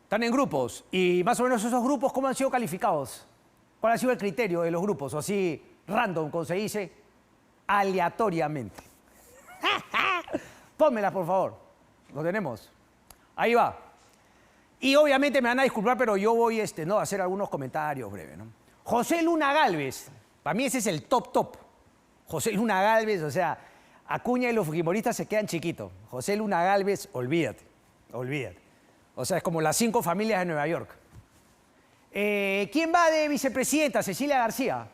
Están en grupos y más o menos esos grupos, ¿cómo han sido calificados? ¿Cuál ha sido el criterio de los grupos? O así, random, como se dice, aleatoriamente. Pónmela, por favor. Lo tenemos. Ahí va. Y obviamente me van a disculpar, pero yo voy a hacer algunos comentarios breves, ¿no? José Luna Gálvez, para mí ese es el top. José Luna Gálvez, o sea, Acuña y los fujimoristas se quedan chiquitos. José Luna Gálvez, olvídate. O sea, es como las 5 familias de Nueva York. ¿Quién va de vicepresidenta? Cecilia García.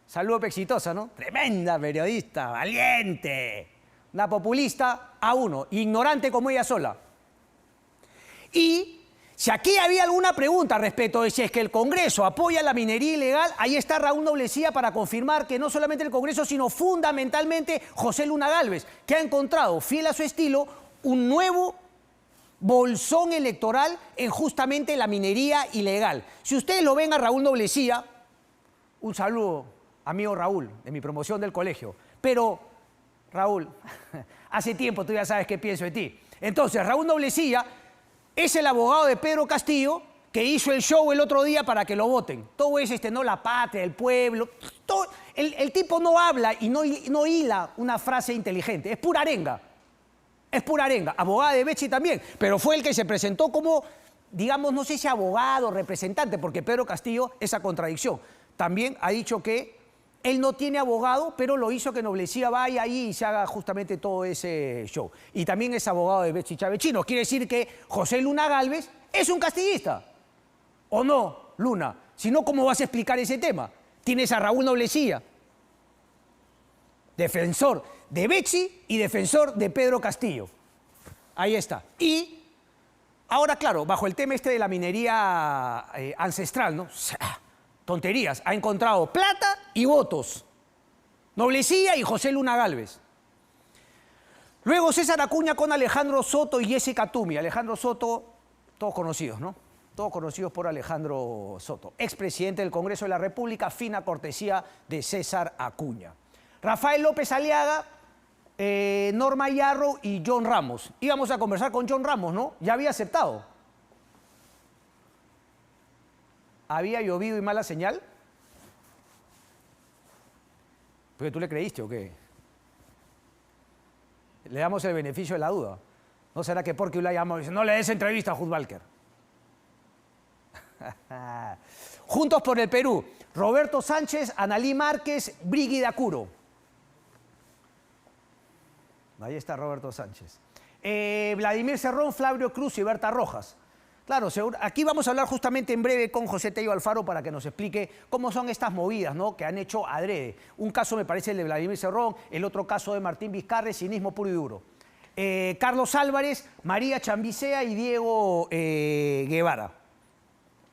Saludo exitosa, ¿no? Tremenda periodista, valiente. Una populista A1, ignorante como ella sola. Y si aquí había alguna pregunta respecto de si es que el Congreso apoya la minería ilegal, ahí está Raúl Noblecía para confirmar que no solamente el Congreso, sino fundamentalmente José Luna Gálvez, que ha encontrado, fiel a su estilo, un nuevo bolsón electoral en justamente la minería ilegal. Si ustedes lo ven a Raúl Noblecía, un saludo, amigo Raúl, de mi promoción del colegio. Pero, Raúl, hace tiempo tú ya sabes qué pienso de ti. Entonces, Raúl Noblecía es el abogado de Pedro Castillo que hizo el show el otro día para que lo voten. Todo es no la patria, el pueblo. Todo, el tipo no habla y no hila una frase inteligente. Es pura arenga. Es pura arenga. Abogada de Becci también. Pero fue el que se presentó como, digamos, no sé si abogado, representante, porque Pedro Castillo, esa contradicción. También ha dicho que él no tiene abogado, pero lo hizo que Noblecía vaya ahí y se haga justamente todo ese show. Y también es abogado de Becci Chavechino. Quiere decir que José Luna Gálvez es un castillista. ¿O no, Luna? Si no, ¿cómo vas a explicar ese tema? Tienes a Raúl Noblecía, defensor de Becci y defensor de Pedro Castillo. Ahí está. Y ahora, claro, bajo el tema de la minería ancestral, ¿no? Tonterías. Ha encontrado plata y votos. Noblecía y José Luna Gálvez. Luego César Acuña con Alejandro Soto y Jessica Tumi. Alejandro Soto, todos conocidos, ¿no? Todos conocidos por Alejandro Soto. Expresidente del Congreso de la República, fina cortesía de César Acuña. Rafael López Aliaga, Norma Yarro y John Ramos. Íbamos a conversar con John Ramos, ¿no? Ya había aceptado. ¿Había llovido y mala señal? ¿Porque tú le creíste o qué? Le damos el beneficio de la duda. ¿No será que porque la llamó y dice, no le des entrevista a Jud Walker? Juntos por el Perú, Roberto Sánchez, Analí Márquez, Brígida Curo. Ahí está Roberto Sánchez. Vladimir Cerrón, Flavio Cruz y Berta Rojas. Claro, aquí vamos a hablar justamente en breve con José Tello Alfaro para que nos explique cómo son estas movidas, ¿no?, que han hecho adrede. Un caso me parece el de Vladimir Cerrón, el otro caso de Martín Vizcarra, cinismo puro y duro. Carlos Álvarez, María Chambicea y Diego Guevara.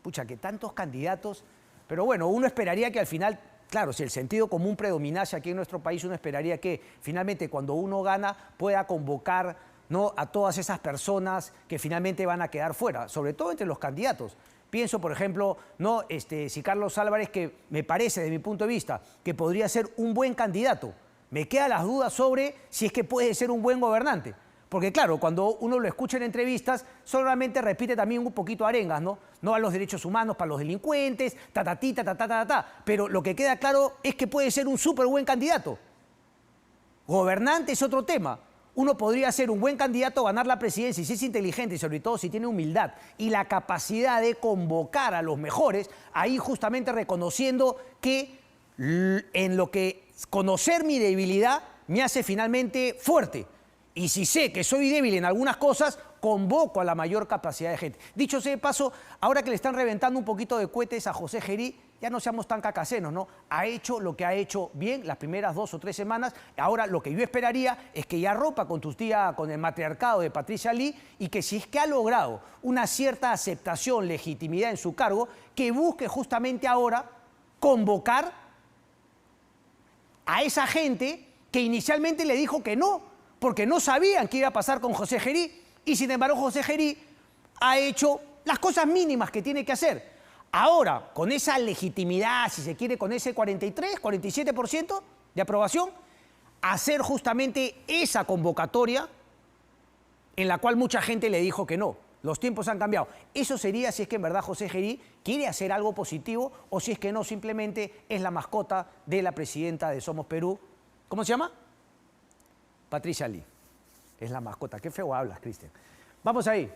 Pucha, que tantos candidatos. Pero bueno, uno esperaría que al final, claro, si el sentido común predominase aquí en nuestro país, uno esperaría que finalmente cuando uno gana pueda convocar, ¿no?, a todas esas personas que finalmente van a quedar fuera, sobre todo entre los candidatos. Pienso, por ejemplo, ¿no?, si Carlos Álvarez, que me parece, desde mi punto de vista, que podría ser un buen candidato. Me quedan las dudas sobre si es que puede ser un buen gobernante. Porque claro, cuando uno lo escucha en entrevistas, solamente repite también un poquito arengas, ¿no? No a los derechos humanos para los delincuentes, Pero lo que queda claro es que puede ser un súper buen candidato. Gobernante es otro tema. Uno podría ser un buen candidato a ganar la presidencia y si es inteligente y sobre todo si tiene humildad y la capacidad de convocar a los mejores, ahí justamente reconociendo que en lo que conocer mi debilidad me hace finalmente fuerte. Y si sé que soy débil en algunas cosas, convoco a la mayor capacidad de gente. Dicho sea de paso, ahora que le están reventando un poquito de cohetes a José Gerí, ya no seamos tan cacasenos, ¿no? Ha hecho lo que ha hecho bien las primeras 2 o 3 semanas. Ahora lo que yo esperaría es que ya rompa con con el matriarcado de Patricia Lee y que si es que ha logrado una cierta aceptación, legitimidad en su cargo, que busque justamente ahora convocar a esa gente que inicialmente le dijo que no, porque no sabían qué iba a pasar con José Gerí, y sin embargo José Gerí ha hecho las cosas mínimas que tiene que hacer. Ahora, con esa legitimidad, si se quiere, con ese 43, 47% de aprobación, hacer justamente esa convocatoria en la cual mucha gente le dijo que no. Los tiempos han cambiado. Eso sería si es que en verdad José Gerí quiere hacer algo positivo o si es que no, simplemente es la mascota de la presidenta de Somos Perú. ¿Cómo se llama? Patricia Lee. Es la mascota. Qué feo hablas, Cristian. Vamos ahí.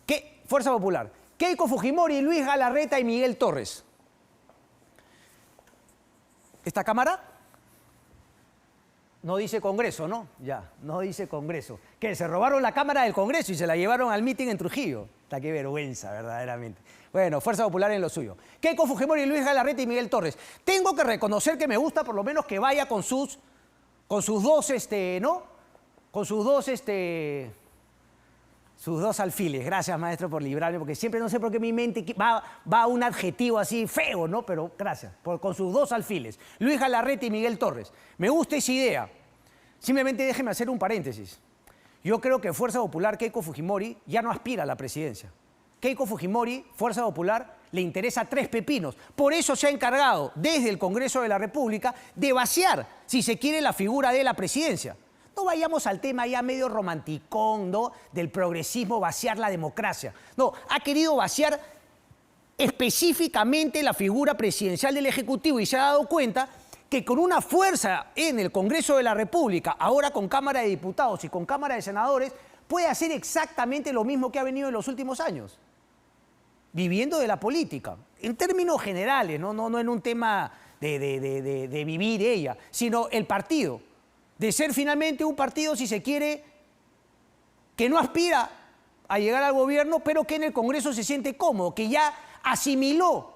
¿Qué? Fuerza Popular. Keiko Fujimori, Luis Galarreta y Miguel Torres. ¿Esta cámara? No dice Congreso, ¿no? Ya, no dice Congreso. ¿Qué? Se robaron la cámara del Congreso y se la llevaron al mitin en Trujillo. Está qué vergüenza, verdaderamente. Bueno, Fuerza Popular en lo suyo. Keiko Fujimori, Luis Galarreta y Miguel Torres. Tengo que reconocer que me gusta por lo menos que vaya con sus dos, ¿no? Con sus dos alfiles. Gracias, maestro, por librarme, porque siempre no sé por qué mi mente va a un adjetivo así feo, ¿no? Pero gracias, con sus dos alfiles. Luis Galarreta y Miguel Torres. Me gusta esa idea. Simplemente déjeme hacer un paréntesis. Yo creo que Fuerza Popular, Keiko Fujimori, ya no aspira a la presidencia. Keiko Fujimori, Fuerza Popular, le interesa 3 pepinos. Por eso se ha encargado, desde el Congreso de la República, de vaciar, si se quiere, la figura de la presidencia. No vayamos al tema ya medio romanticón, ¿no? Del progresismo, vaciar la democracia. No, ha querido vaciar específicamente la figura presidencial del Ejecutivo y se ha dado cuenta que con una fuerza en el Congreso de la República, ahora con Cámara de Diputados y con Cámara de Senadores, puede hacer exactamente lo mismo que ha venido en los últimos años, viviendo de la política, en términos generales, no en un tema de vivir ella, sino el partido. De ser finalmente un partido, si se quiere, que no aspira a llegar al gobierno, pero que en el Congreso se siente cómodo, que ya asimiló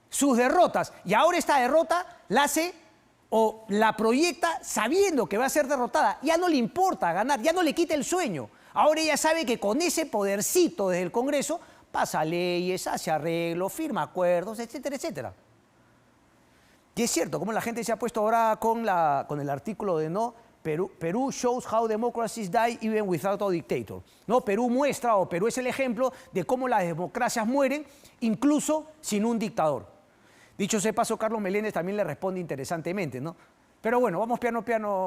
sus derrotas y ahora esta derrota la hace o la proyecta sabiendo que va a ser derrotada. Ya no le importa ganar, ya no le quita el sueño. Ahora ella sabe que con ese podercito desde el Congreso pasa leyes, hace arreglos, firma acuerdos, etcétera, etcétera. Y es cierto, como la gente se ha puesto ahora con el artículo de no, Perú shows how democracies die even without a dictator. ¿No? Perú muestra, o Perú es el ejemplo de cómo las democracias mueren incluso sin un dictador. Dicho sea de paso, Carlos Meléndez también le responde interesantemente, ¿no? Pero bueno, vamos piano,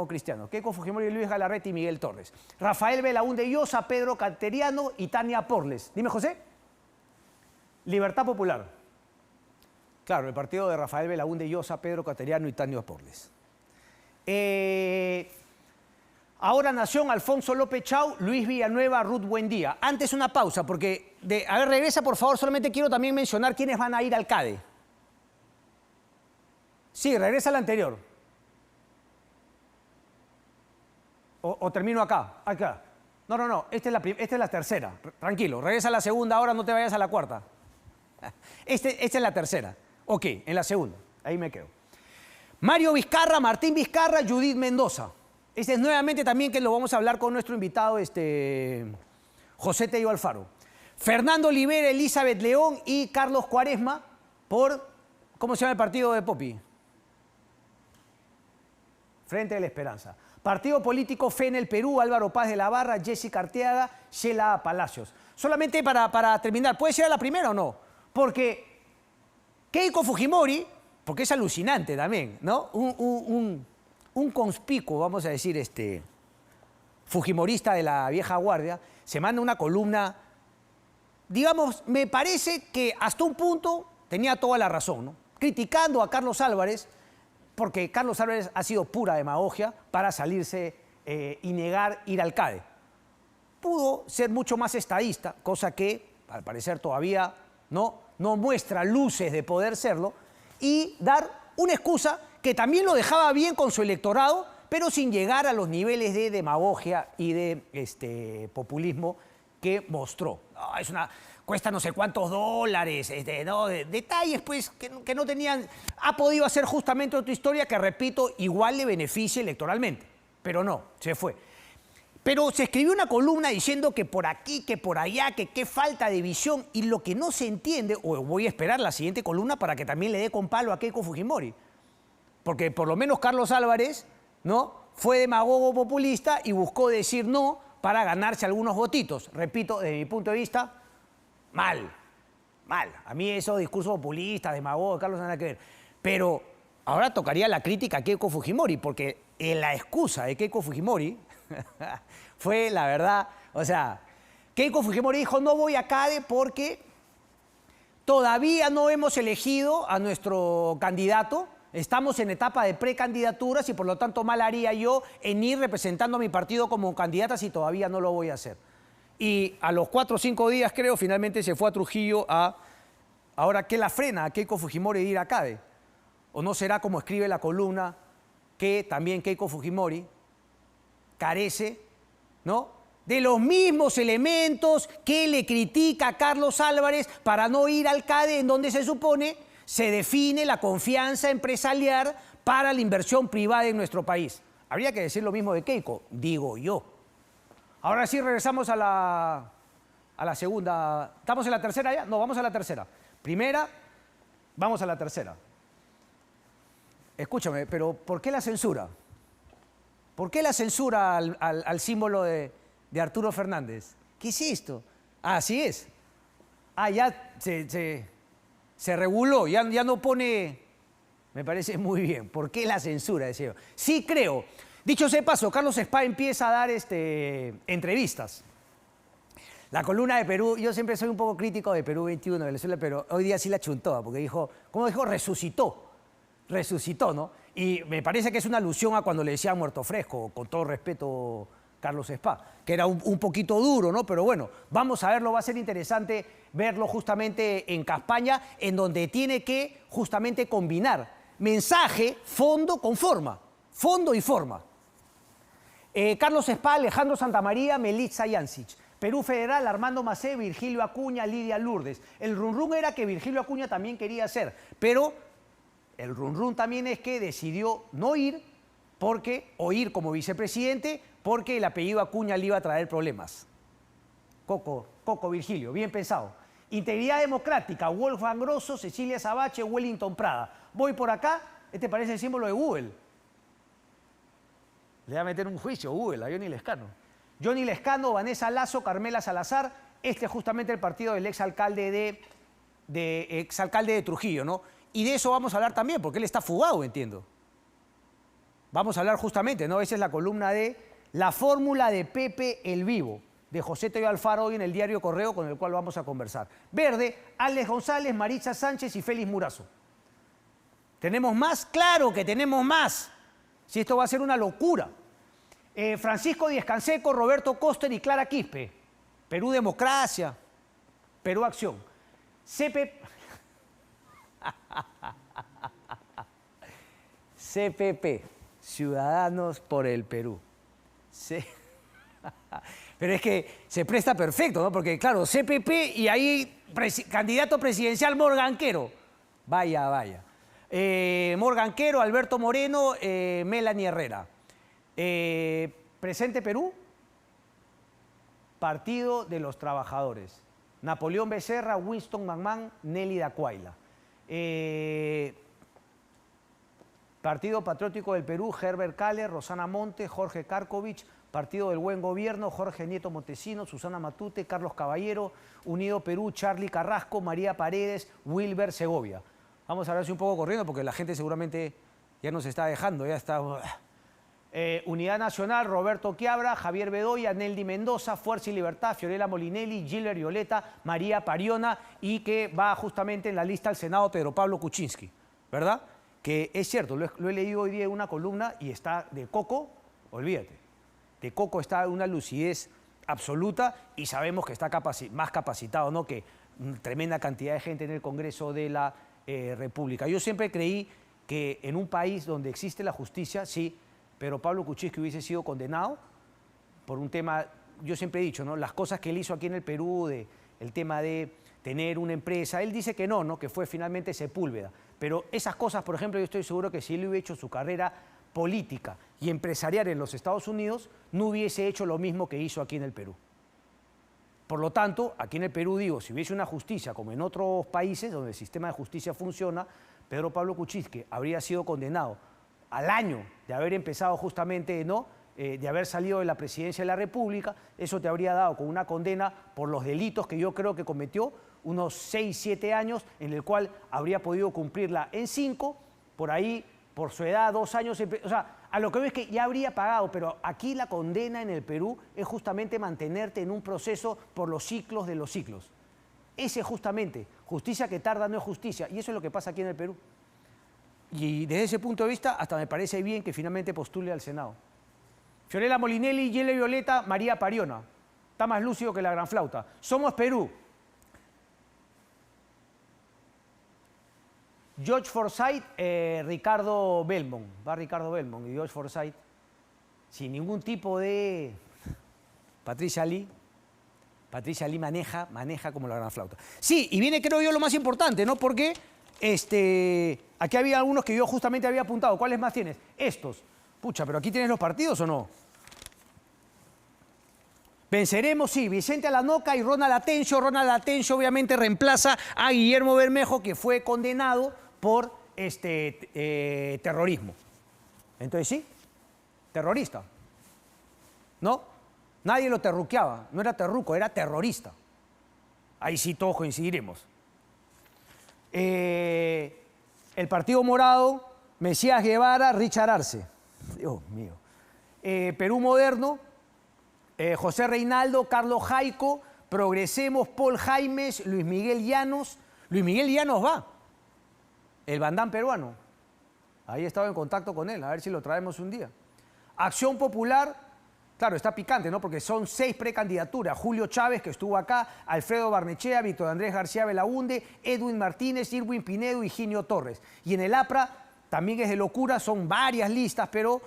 Cristiano. Keiko Fujimori, Luis Galarreta y Miguel Torres. Rafael Belaúnde Llosa, Pedro Cateriano y Tania Porles. Dime, José. Libertad Popular. Claro, el partido de Rafael Belaúnde Llosa, Pedro Cateriano y Tania Porles. Ahora Nación, Alfonso López Chau, Luis Villanueva, Ruth Buendía. Antes una pausa, porque... A ver, regresa, por favor. Solamente quiero también mencionar quiénes van a ir al CADE. Sí, regresa al anterior. O termino acá. Acá. No. Esta es la tercera. Tranquilo, regresa a la segunda ahora, no te vayas a la cuarta. Esta es la tercera. Ok, en la segunda. Ahí me quedo. Mario Vizcarra, Martín Vizcarra, Judith Mendoza. Este es nuevamente también que lo vamos a hablar con nuestro invitado, José Tello Alfaro. Fernando Olivera, Elizabeth León y Carlos Cuaresma por... ¿Cómo se llama el partido de Popi? Frente de la Esperanza. Partido político Fe en el Perú, Álvaro Paz de la Barra, Jessica Arteaga, Sheila Palacios. Solamente para terminar, ¿puede ser a la primera o no? Porque Keiko Fujimori, porque es alucinante también, ¿no? Un conspicuo, vamos a decir, fujimorista de la vieja guardia, se manda una columna, digamos, me parece que hasta un punto tenía toda la razón, ¿no? Criticando a Carlos Álvarez, porque Carlos Álvarez ha sido pura demagogia para salirse y negar ir al CADE. Pudo ser mucho más estadista, cosa que, al parecer, todavía no muestra luces de poder serlo, y dar una excusa que también lo dejaba bien con su electorado, pero sin llegar a los niveles de demagogia y de populismo que mostró. Cuesta no sé cuántos dólares, detalles pues que no tenían... Ha podido hacer justamente otra historia que, repito, igual le beneficia electoralmente, pero no, se fue. Pero se escribió una columna diciendo que por aquí, que por allá, que qué falta de visión, y lo que no se entiende, o voy a esperar la siguiente columna para que también le dé con palo a Keiko Fujimori, porque por lo menos Carlos Álvarez, ¿no?, fue demagogo populista y buscó decir no para ganarse algunos votitos. Repito, desde mi punto de vista, mal. A mí eso, discurso populista, demagogo, Carlos, nada que ver. Pero ahora tocaría la crítica a Keiko Fujimori, porque la excusa de Keiko Fujimori fue, la verdad, o sea, Keiko Fujimori dijo, no voy a CADE porque todavía no hemos elegido a nuestro candidato. Estamos en etapa de precandidaturas y por lo tanto mal haría yo en ir representando a mi partido como candidata si todavía no lo voy a hacer. Y a los 4 o 5 días, creo, finalmente se fue a Trujillo a... Ahora, ¿qué la frena a Keiko Fujimori de ir a CADE? ¿O no será como escribe la columna que también Keiko Fujimori carece, ¿no?, de los mismos elementos que le critica a Carlos Álvarez para no ir al CADE, en donde se supone se define la confianza empresarial para la inversión privada en nuestro país? Habría que decir lo mismo de Keiko, digo yo. Ahora sí regresamos a la segunda. ¿Estamos en la tercera ya? No, vamos a la tercera. Primera, vamos a la tercera. Escúchame, pero ¿por qué la censura? ¿Por qué la censura al símbolo de Arturo Fernández? ¿Qué es esto? Ah, así es. Ah, ya se reguló, ya no pone... Me parece muy bien. ¿Por qué la censura? Decía yo. Sí creo. Dicho sea de paso, Carlos Spa empieza a dar entrevistas. La columna de Perú, yo siempre soy un poco crítico de Perú 21, de Venezuela, pero hoy día sí la chuntó, porque dijo, ¿cómo dijo? Resucitó, ¿no? Y me parece que es una alusión a cuando le decían muerto fresco, con todo respeto, Carlos Spa, que era un poquito duro, ¿no? Pero bueno, vamos a verlo, va a ser interesante verlo justamente en campaña, en donde tiene que justamente combinar mensaje, fondo con forma, fondo y forma. Carlos Spa, Alejandro Santamaría, Melitza Yancic. Perú Federal, Armando Macé, Virgilio Acuña, Lidia Lourdes. El run era que Virgilio Acuña también quería hacer, pero el run también es que decidió no ir, o ir como vicepresidente, porque el apellido Acuña le iba a traer problemas. Coco Virgilio, bien pensado. Integridad Democrática, Wolfgang Grosso, Cecilia Sabache, Wellington Prada. Voy por acá, este parece el símbolo de Google. Le va a meter un juicio Google a Johnny Lescano. Johnny Lescano, Vanessa Lazo, Carmela Salazar. Este es justamente el partido del exalcalde de Trujillo, ¿no? Y de eso vamos a hablar también, porque él está fugado, entiendo. Vamos a hablar justamente, ¿no? Esa es la columna de La fórmula de Pepe el Vivo, de José Tello Alfaro, hoy en el diario Correo, con el cual vamos a conversar. Verde, Alex González, Maritza Sánchez y Félix Murazo. ¿Tenemos más? ¡Claro que tenemos más! Si esto va a ser una locura. Francisco Díez Canseco, Roberto Koster y Clara Quispe. Perú Democracia, Perú Acción. CPP, Ciudadanos por el Perú. Pero es que se presta perfecto, ¿no? Porque, claro, CPP y ahí candidato presidencial Morganquero. Vaya. Morganquero, Alberto Moreno, Melanie Herrera. Presente Perú, Partido de los Trabajadores. Napoleón Becerra, Winston McMahon, Nelly Dacuayla. Partido Patriótico del Perú, Herbert Kaller, Rosana Monte, Jorge Karkovich. Partido del Buen Gobierno, Jorge Nieto Montesinos, Susana Matute, Carlos Caballero. Unido Perú, Charly Carrasco, María Paredes, Wilber Segovia. Vamos a ver si un poco corriendo porque la gente seguramente ya nos está dejando, ya está... Unidad Nacional, Roberto Quiabra, Javier Bedoya, Neldy Mendoza, Fuerza y Libertad, Fiorella Molinelli, Gilbert Violeta, María Pariona, y que va justamente en la lista al Senado Pedro Pablo Kuczynski, ¿verdad? Que es cierto, lo he leído hoy día en una columna y está de Coco, olvídate, de Coco está una lucidez absoluta y sabemos que está más capacitado, ¿no?, que tremenda cantidad de gente en el Congreso de la República. Yo siempre creí que en un país donde existe la justicia, sí, pero Pablo Kuczynski hubiese sido condenado por un tema, yo siempre he dicho, ¿no?, las cosas que él hizo aquí en el Perú, el tema de tener una empresa, él dice que no, que fue finalmente Sepúlveda, pero esas cosas, por ejemplo, yo estoy seguro que si él hubiera hecho su carrera política y empresarial en los Estados Unidos, no hubiese hecho lo mismo que hizo aquí en el Perú. Por lo tanto, aquí en el Perú, digo, si hubiese una justicia como en otros países donde el sistema de justicia funciona, Pedro Pablo Kuczynski habría sido condenado al año de haber empezado justamente, ¿no?, de haber salido de la presidencia de la República. Eso te habría dado con una condena por los delitos que yo creo que cometió, unos 6, 7 años, en el cual habría podido cumplirla en 5, por ahí, por su edad, 2 años. O sea, A lo que veo es que ya habría pagado, pero aquí la condena en el Perú es justamente mantenerte en un proceso por los ciclos de los ciclos. Ese justamente, justicia que tarda no es justicia, y eso es lo que pasa aquí en el Perú. Y desde ese punto de vista, hasta me parece bien que finalmente postule al Senado. Fiorella Molinelli, Yele Violeta, María Pariona. Está más lúcido que la gran flauta. Somos Perú. George Forsyth, Ricardo Belmont. Va Ricardo Belmont y George Forsyth, sin ningún tipo de... Patricia Lee maneja como la gran flauta. Sí, y viene creo yo lo más importante, ¿no? Porque aquí había algunos que yo justamente había apuntado. ¿Cuáles más tienes? Estos. Pucha, pero aquí tienes los partidos, ¿o no? Venceremos, sí, Vicente Alanoca y Ronald Atencio. Ronald Atencio obviamente reemplaza a Guillermo Bermejo, que fue condenado por terrorismo. Entonces sí, terrorista. ¿No? Nadie lo terruqueaba, no era terruco, era terrorista. Ahí sí todos coincidiremos. El Partido Morado, Mesías Guevara, Richard Arce. Dios mío. Perú Moderno, José Reinaldo, Carlos Jaico, Progresemos, Paul Jaimes, Luis Miguel Llanos. Luis Miguel Llanos va, el bandán peruano. Ahí he estado en contacto con él, a ver si lo traemos un día. Acción Popular, claro, está picante, ¿no? Porque son 6 precandidaturas. Julio Chávez, que estuvo acá, Alfredo Barnechea, Víctor Andrés García Belaunde, Edwin Martínez, Irwin Pinedo y Ginio Torres. Y en el APRA también es de locura, son varias listas, pero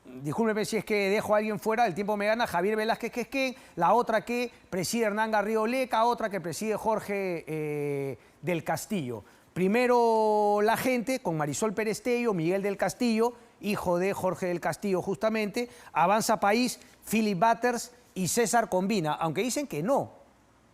discúlpeme si es que dejo a alguien fuera, el tiempo me gana, Javier Velázquez Quesquén, la otra que preside Hernán Garrido Leca, otra que preside Jorge del Castillo. Primero la gente con Marisol Perestello, Miguel del Castillo, hijo de Jorge del Castillo justamente, Avanza País, Philip Butters y César Combina, aunque dicen que no.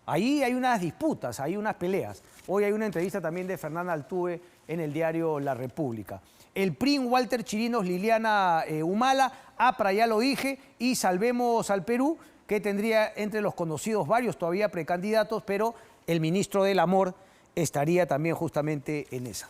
Ahí hay unas disputas, hay unas peleas. Hoy hay una entrevista también de Fernanda Altuve en el diario La República. El PRIN, Walter Chirinos, Liliana Humala, APRA ya lo dije, y Salvemos al Perú, que tendría entre los conocidos varios todavía precandidatos, pero el ministro del Amor estaría también justamente en esa.